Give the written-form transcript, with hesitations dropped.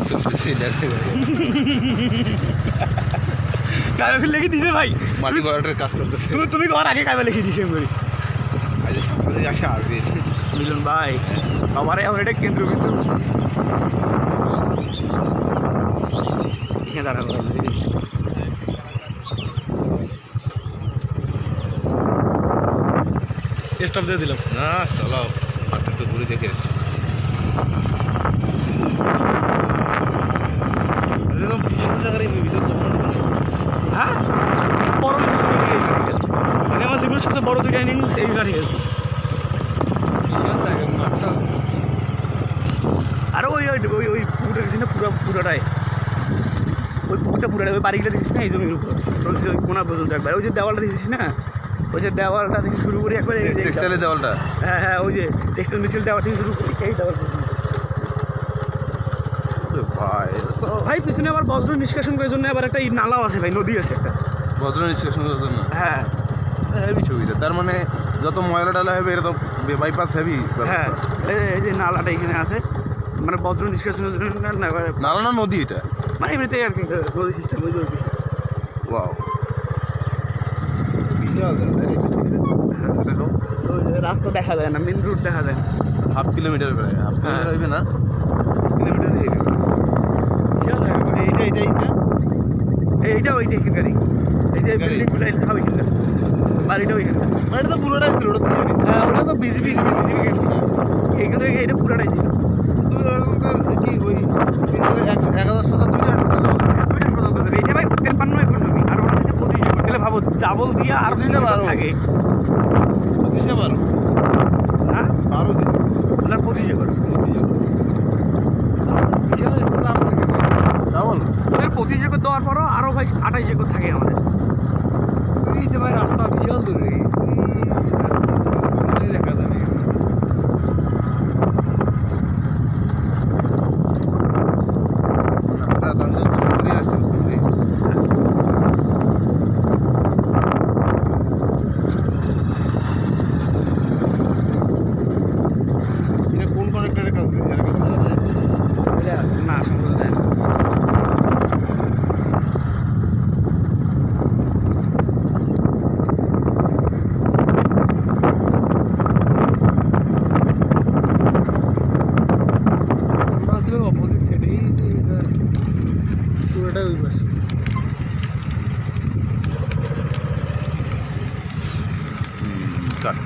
চলতেছে কাবে ফিল লিখে দিছে ভাই, মাটি ভরাটের কাজ চলতেছে। তুমি ঘর আগে কাবে লিখে দিছে বলি আজ সকালে আসে আর দিয়েছে মিলন ভাই, সবারই আমার এটা কেন্দ্রবিন্দু। এখানে দাঁড়াবো স্টপ দিয়ে দিলাম। না চলো মাঠটা একটু ঘুরে দেখে এসছি। একদম বিশাল জায়গার ভিতর দোকান। হ্যাঁ বড় আমি আমার জীবনের সবচেয়ে বড় দুইটা ইনিংস এই গাড়ি খেলছি। বিশাল জায়গা মাঠটা। আর ওই ওই ওই ওই পুকুরটা গেছি না, পুরোটাই ওই পুকুরটা পুরোটাই, ওই বাড়িটা দিয়েছিস না এই জমির উপর, ওই কোনা পর্যন্ত একবার, ওই যে দেওয়ালটা দিয়েছিস না, ওই যে দেওয়ালটা থেকে শুরু করি একবার, টেক্সটাইলের দেওয়ালটা। হ্যাঁ হ্যাঁ ওই যে টেক্সটাইল মিছিল দেওয়াল থেকে শুরু করি এই দেওয়াল পর্যন্ত। ভাই ভাই পিছনে আবার বজ্র নিষ্কাশন করার জন্য আবার একটা নালাও আছে ভাই, নদী আছে একটা। বজ্র নিষ্কাশন করার জন্য হ্যাঁ হেভি সুবিধা। তার মানে যত ময়লা টালা হবে এটা তো বাইপাস হেভি। হ্যাঁ এই যে নালাটা এখানে আছে, মানে বজ্র নিষ্কাশনের জন্য নালা না নদী এটা, মানে এমনিতেই আর কি নদী সিস্টেম, ওই জন্য ওয়াও বিশাল দেখো। রাস্তা দেখা যায় না, মেন রোড দেখা যায় না। হাফ কিলোমিটার প্রায়, হাফ কিলোমিটার হইবে না, কিলোমিটার হেভি। এইটা ওইটা এখানকারই, এই যে বিল্ডিংগুলো সব এখানকার, বাড়িটা ওইখানে। এটা তো পুরোটাই ছিল, ওটা তো হ্যাঁ ওটা তো বিজিবি এইখান থেকে এটা পুরোটাই ছিল। কি ওই 1100 দুইটা এইটা ভাই 53 একর জমি, আর ওটা হচ্ছে 25 একর। তাহলে ভাবো ডাবল দিয়া আর 25 না 12 থাকে 25 না 12, হ্যাঁ 12 ছিল না 25 একর। ডাবল ওদের 25 একর দেওয়ার পরও আরও ভাই 28 একর থাকে আমাদের। এই যে ভাই রাস্তা বিশাল দূরে, রাস্তা দেখা যায় না। আমরা দাঁড়াতে ঘুরে আসতে ঘুরে। এটা কোন কানেক্টরের কাজ এর কাছে বলা যায় না সম্ভব যায় না। আমরা আসলে অপোজিট সাইডে, এই যে এটা পুরোটাই ওই পাশে। কাট